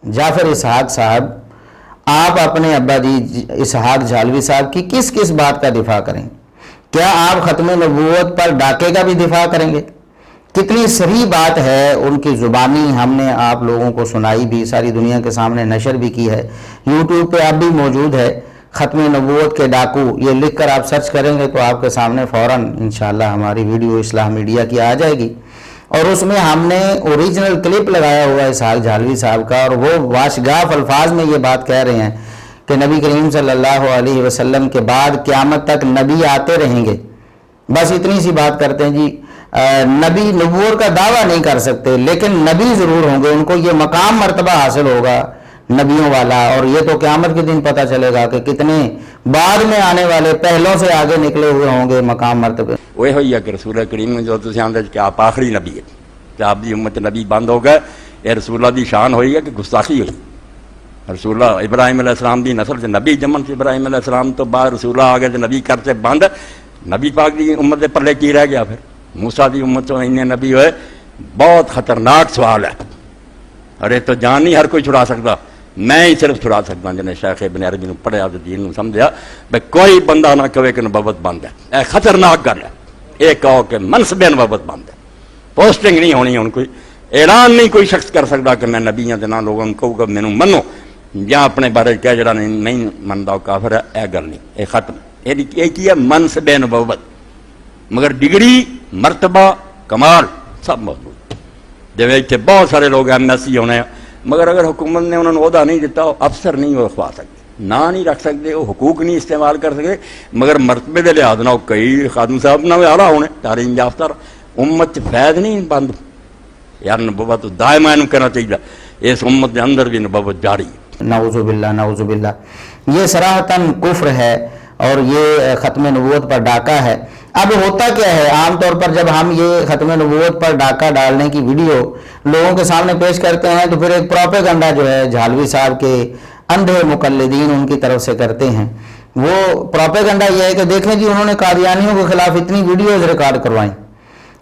जाफर इसहाक साहब, आप अपने अब्बा जी इसहाक झालवी साहब की किस किस बात का दिफा करेंगे? क्या आप ख़त्म नबूवत पर डाके का भी दिफा करेंगे? कितनी सही बात है, उनकी ज़ुबानी हमने आप लोगों को सुनाई भी, सारी दुनिया के सामने नशर भी की है, यूट्यूब पे आप भी मौजूद है। ख़त्म नबूवत के डाकू ये लिख कर आप सर्च करेंगे तो आपके सामने फ़ौरन इंशाअल्लाह हमारी वीडियो इस्लाह मीडिया की आ जाएगी, और उसमें हमने ओरिजिनल क्लिप लगाया हुआ है इसहाक झालवी साहब का, और वो वाशगाफ अल्फाज में ये बात कह रहे हैं कि नबी करीम सल्लल्लाहु अलैहि वसल्लम के बाद क़यामत तक नबी आते रहेंगे। बस इतनी सी बात करते हैं जी, नबी नबूवत का दावा नहीं कर सकते, लेकिन नबी ज़रूर होंगे, उनको ये मकाम मर्तबा हासिल होगा नबियों वाला, और ये तो क़यामत के दिन पता चलेगा कि कितने बाद में आने वाले पहलों से आगे निकले हुए होंगे मकाम मर्तबे। वो ही है कि रसूल करीम जो तुम आंदे कि आप आखिरी नबी है, कि आपकी उम्मत नबी बंद हो गए, ये रसूल की शान हुई है कि गुस्ताखी हुई। रसूल इब्राहिम अलैहिस्सलाम की नस्ल से नबी जमन से, इब्राहिम अलैहिस्सलाम तो बाद रसूल आ गए तो नबी करते बंद, नबी पाक की उम्मत के पल्ले की रह गया? फिर मूसा की उम्मत तो इन्ने नबी हुए, बहुत खतरनाक सवाल है। अरे तो जान नहीं हर कोई छुड़ा सकता, मैं ही सिर्फ छुड़ा सकता जिन्हें शेख इब्न अरबी ने पढ़िया तो दीन समझा भाई कोई बंदा ना कहे कि नबूवत बंद है। यह खतरनाक गल है, ये कहो कि मनसबे नबूवत बंद है, पोस्टिंग नहीं होनी, हूँ कोई ऐलान नहीं कोई शख्स कर सकता कि मैं नबी हाँ, ना लोगों को कहूँगा मैनू मनो, या अपने बारे क्या जरा नहीं मनता काफिर है। यह गल नहीं, यह खत्म। ये की है मनसबे नबूवत, मगर डिग्री मरतबा कमाल सब मौजूद। जिवें इतने बहुत सारे लोग MSc होने, मगर अगर हुकूमत ने उन्होंने ओहदा नहीं दिता, अफसर नहीं वो खवा सकते, ना नहीं रख सकते, वो हुकूक नहीं इस्तेमाल कर सकते, मगर मरतबे के लिहाज ना कई खादम साहब ना आला होने तालीम याफ्ता, उम्मत फैद नहीं बंद। यार नबूवत दायमा इन्हूं कहना चाहिए, इस उम्मत के अंदर भी नबूवत जारी है। नाउज़ुबिल्लाह नाउज़ुबिल्लाह, ये सराहतन कुफ्र है और ये ख़त्म नबूवत पर डाका है। अब होता क्या है, आमतौर पर जब हम ये ख़त्म नबूवत पर डाका डालने की वीडियो लोगों के सामने पेश करते हैं तो फिर एक प्रोपेगेंडा जो है झालवी साहब के अंधे मुकल्लिदीन उनकी तरफ से करते हैं। वो प्रोपेगेंडा ये है कि देखें जी उन्होंने कादियानियों के खिलाफ इतनी वीडियोज़ रिकॉर्ड करवाई,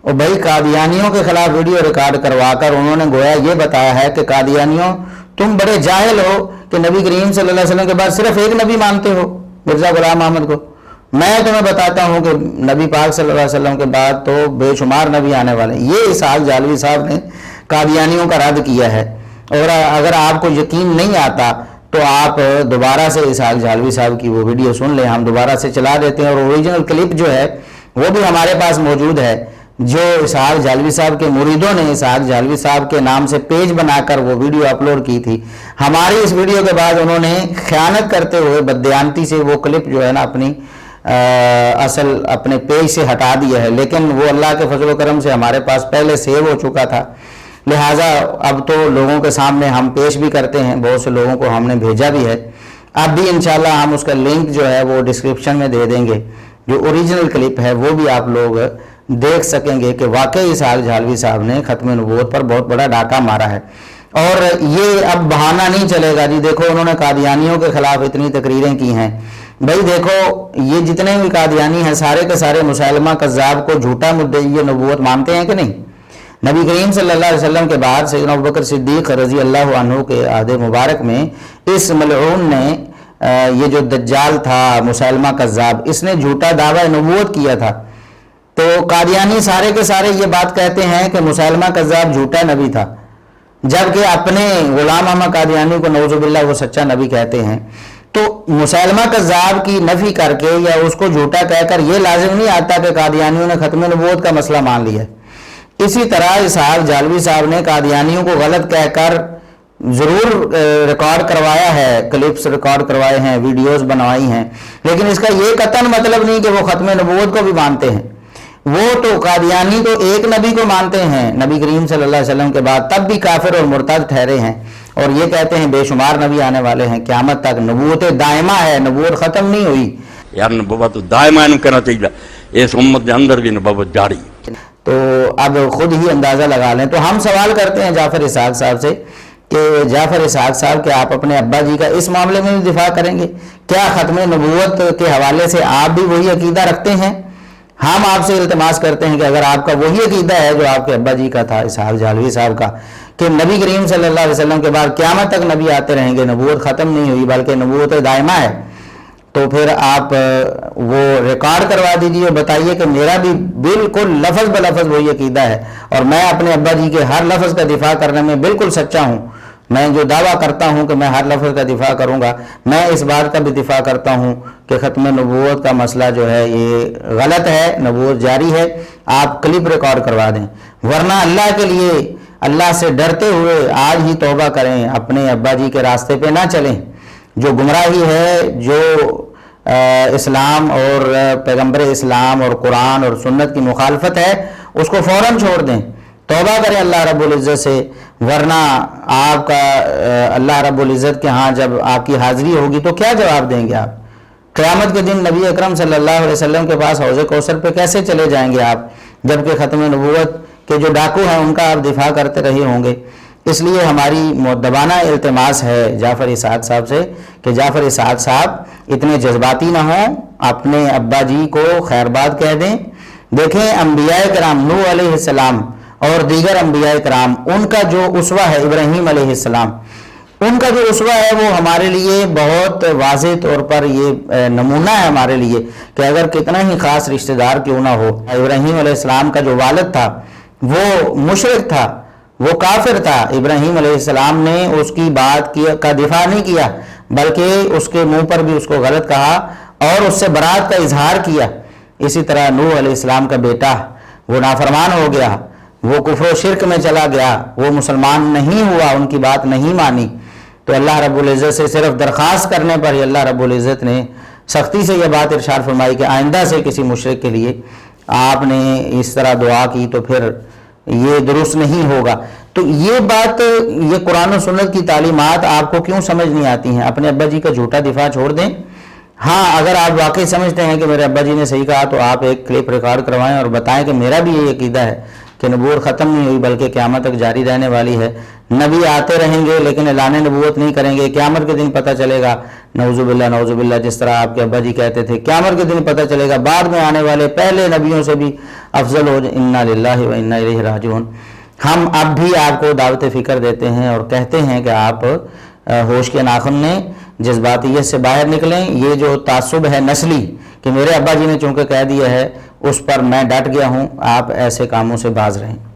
और भाई कादियानियों के खिलाफ वीडियो रिकॉर्ड करवा कर उन्होंने गोया ये बताया है कि कादियानियों तुम बड़े जाहिल हो कि नबी करीम सल्लल्लाहु अलैहि वसल्लम के बाद सिर्फ एक नबी मानते हो, मिर्ज़ा गुलाम अहमद को। मैं तुम्हें बताता हूँ कि नबी पाक सल्लल्लाहु अलैहि वसल्लम के बाद तो बेशुमार नबी आने वाले। ये इसहाक झालवी साहब ने कादियानियों का रद्द किया है, और अगर आपको यकीन नहीं आता तो आप दोबारा से इसहाक झालवी साहब की वो वीडियो सुन लें, हम दोबारा से चला देते हैं, और ओरिजिनल क्लिप जो है वो भी हमारे पास मौजूद है, जो इसहाक झालवी साहब के मुरीदों ने इसहाक झालवी साहब के नाम से पेज बनाकर वो वीडियो अपलोड की थी। हमारी इस वीडियो के बाद उन्होंने ख़यानत करते हुए बददियानती से वो क्लिप जो है ना अपनी असल अपने पेज से हटा दिया है, लेकिन वो अल्लाह के फजल करम से हमारे पास पहले सेव हो चुका था, लिहाजा अब तो लोगों के सामने हम पेश भी करते हैं, बहुत से लोगों को हमने भेजा भी है। अब भी इंशाल्लाह हम उसका लिंक जो है वो डिस्क्रिप्शन में दे देंगे, जो ओरिजिनल क्लिप है वो भी आप लोग देख सकेंगे कि वाकई इसहाक झालवी साहब ने ख़त्म नबूवत पर बहुत बड़ा डाका मारा है। और ये अब बहाना नहीं चलेगा जी, देखो उन्होंने कादियानियों के खिलाफ इतनी तकरीरें की हैं। भाई देखो ये जितने भी कादियानी हैं सारे के सारे मुसैलमा कज़्ज़ाब को झूठा मुद्दई नबूवत मानते हैं कि नहीं? नबी करीम सल्लल्लाहु अलैहि वसल्लम के बाद सैयदना अबू बकर सिद्दीक़ रज़ी अल्लाह अन्हु के आहद मुबारक में इस मलऊन ने ये जो दज्जाल था मुसैलमा कज़्ज़ाब, इसने झूठा दावा नबूवत किया था। तो कादियानी सारे के सारे ये बात कहते हैं कि मुसैलमा कज़्ज़ाब झूठा नबी था, जबकि अपने गुलाम अहमद कादियानी को नऊज़ुबिल्लाह वो सच्चा नबी कहते हैं। तो मुसैलमा कज़्ज़ाब की नफ़ी करके या उसको झूठा कहकर ये लाजिम नहीं आता कि कादियानियों ने ख़त्म नबूवत का मसला मान लिया। इसी तरह इसहाक झालवी साहब ने कादियानियों को गलत कहकर ज़रूर रिकॉर्ड करवाया है, क्लिप्स रिकॉर्ड करवाए हैं, वीडियोस बनवाई हैं, लेकिन इसका ये कतन मतलब नहीं कि वो ख़त्म नबूवत को भी मानते हैं। वो तो कादियानी तो एक नबी को मानते हैं नबी करीम सल्लल्लाहु अलैहि वसल्लम के बाद, तब भी काफिर और मुर्तद ठहरे हैं, और ये कहते हैं बेशुमार नबी आने वाले हैं, क़यामत तक नबूवत दायमा है, नबूवत ख़त्म नहीं हुई। यार नबूवत दायमा कहना चाहिए, इस उम्मत के अंदर भी नबूवत जारी। तो अब खुद ही अंदाज़ा लगा लें। तो हम सवाल करते हैं जाफर इसहाक साहब से कि जाफर इसहाक साहब के आप अपने अब्बा जी का इस मामले में भी दिफा करेंगे? क्या ख़त्म नबूवत के हवाले से आप भी वही अकीदा रखते हैं? हम आपसे इल्तिमास करते हैं कि अगर आपका वही अकीदा है जो आपके अब्बा जी का था इसहाक झालवी साहब का, کہ نبی کریم صلی اللہ علیہ وسلم کے بعد قیامت تک نبی آتے رہیں گے، نبوت ختم نہیں ہوئی بلکہ نبوت دائمہ ہے، تو پھر آپ وہ ریکارڈ کروا دیجیے اور بتائیے کہ میرا بھی بالکل لفظ بلفظ وہی عقیدہ ہے، اور میں اپنے ابا جی کے ہر لفظ کا دفاع کرنے میں بالکل سچا ہوں۔ میں جو دعویٰ کرتا ہوں کہ میں ہر لفظ کا دفاع کروں گا، میں اس بات کا بھی دفاع کرتا ہوں کہ ختم نبوت کا مسئلہ جو ہے یہ غلط ہے، نبوت جاری ہے، آپ کلپ ریکارڈ کروا دیں، ورنہ اللہ کے لیے اللہ سے ڈرتے ہوئے آج ہی توبہ کریں، اپنے ابا جی کے راستے پہ نہ چلیں۔ جو گمراہی ہے، جو اسلام اور پیغمبر اسلام اور قرآن اور سنت کی مخالفت ہے، اس کو فوراً چھوڑ دیں، توبہ کریں اللہ رب العزت سے، ورنہ آپ کا اللہ رب العزت کے ہاں جب آپ کی حاضری ہوگی تو کیا جواب دیں گے آپ؟ قیامت کے دن نبی اکرم صلی اللہ علیہ وسلم کے پاس حوض کوثر پہ کیسے چلے جائیں گے آپ، جبکہ ختم نبوت کے جو ڈاکو ہیں ان کا آپ دفاع کرتے رہے ہوں گے؟ اس لیے ہماری مؤدبانہ التماس ہے جعفر اسحاق صاحب سے کہ جعفر اسحاق صاحب اتنے جذباتی نہ ہوں، اپنے ابا جی کو خیر بات کہہ دیں۔ دیکھیں انبیاء کرام نوح علیہ السلام اور دیگر انبیاء کرام، ان کا جو اسوہ ہے ابراہیم علیہ السلام، ان کا جو اسوہ ہے وہ ہمارے لیے بہت واضح طور پر یہ نمونہ ہے ہمارے لیے کہ اگر کتنا ہی خاص رشتہ دار کیوں نہ ہو، ابراہیم علیہ السلام کا جو والد تھا وہ مشرک تھا، وہ کافر تھا، ابراہیم علیہ السلام نے اس کی بات کا دفاع نہیں کیا بلکہ اس کے منہ پر بھی اس کو غلط کہا اور اس سے برات کا اظہار کیا۔ اسی طرح نوح علیہ السلام کا بیٹا وہ نافرمان ہو گیا، وہ کفر و شرک میں چلا گیا، وہ مسلمان نہیں ہوا، ان کی بات نہیں مانی، تو اللہ رب العزت سے صرف درخواست کرنے پر ہی اللہ رب العزت نے سختی سے یہ بات ارشاد فرمائی کہ آئندہ سے کسی مشرک کے لیے آپ نے اس طرح دعا کی تو پھر یہ درست نہیں ہوگا۔ تو یہ بات، یہ قرآن و سنت کی تعلیمات آپ کو کیوں سمجھ نہیں آتی ہیں؟ اپنے ابا جی کا جھوٹا دفاع چھوڑ دیں۔ ہاں اگر آپ واقعی سمجھتے ہیں کہ میرے ابا جی نے صحیح کہا تو آپ ایک کلپ ریکارڈ کروائیں اور بتائیں کہ میرا بھی یہ عقیدہ ہے کہ نبوت ختم نہیں ہوئی بلکہ قیامت تک جاری رہنے والی ہے، نبی آتے رہیں گے لیکن اعلان نبوت نہیں کریں گے، قیامت کے دن پتہ چلے گا، نعوذ باللہ نعوذ باللہ، جس طرح آپ کے ابا جی کہتے تھے، قیامت کے دن پتہ چلے گا بعد میں آنے والے پہلے نبیوں سے بھی افضل ہو جائے۔ انا للہ و انا الیہ راجعون۔ ہم اب بھی آپ کو دعوت فکر دیتے ہیں اور کہتے ہیں کہ آپ ہوش کے ناخن نے جذباتیت سے باہر نکلیں۔ یہ جو تعصب ہے نسلی کہ میرے ابا جی نے چونکہ کہہ دیا ہے، اس پر میں ڈٹ گیا ہوں، آپ ایسے کاموں سے باز رہیں۔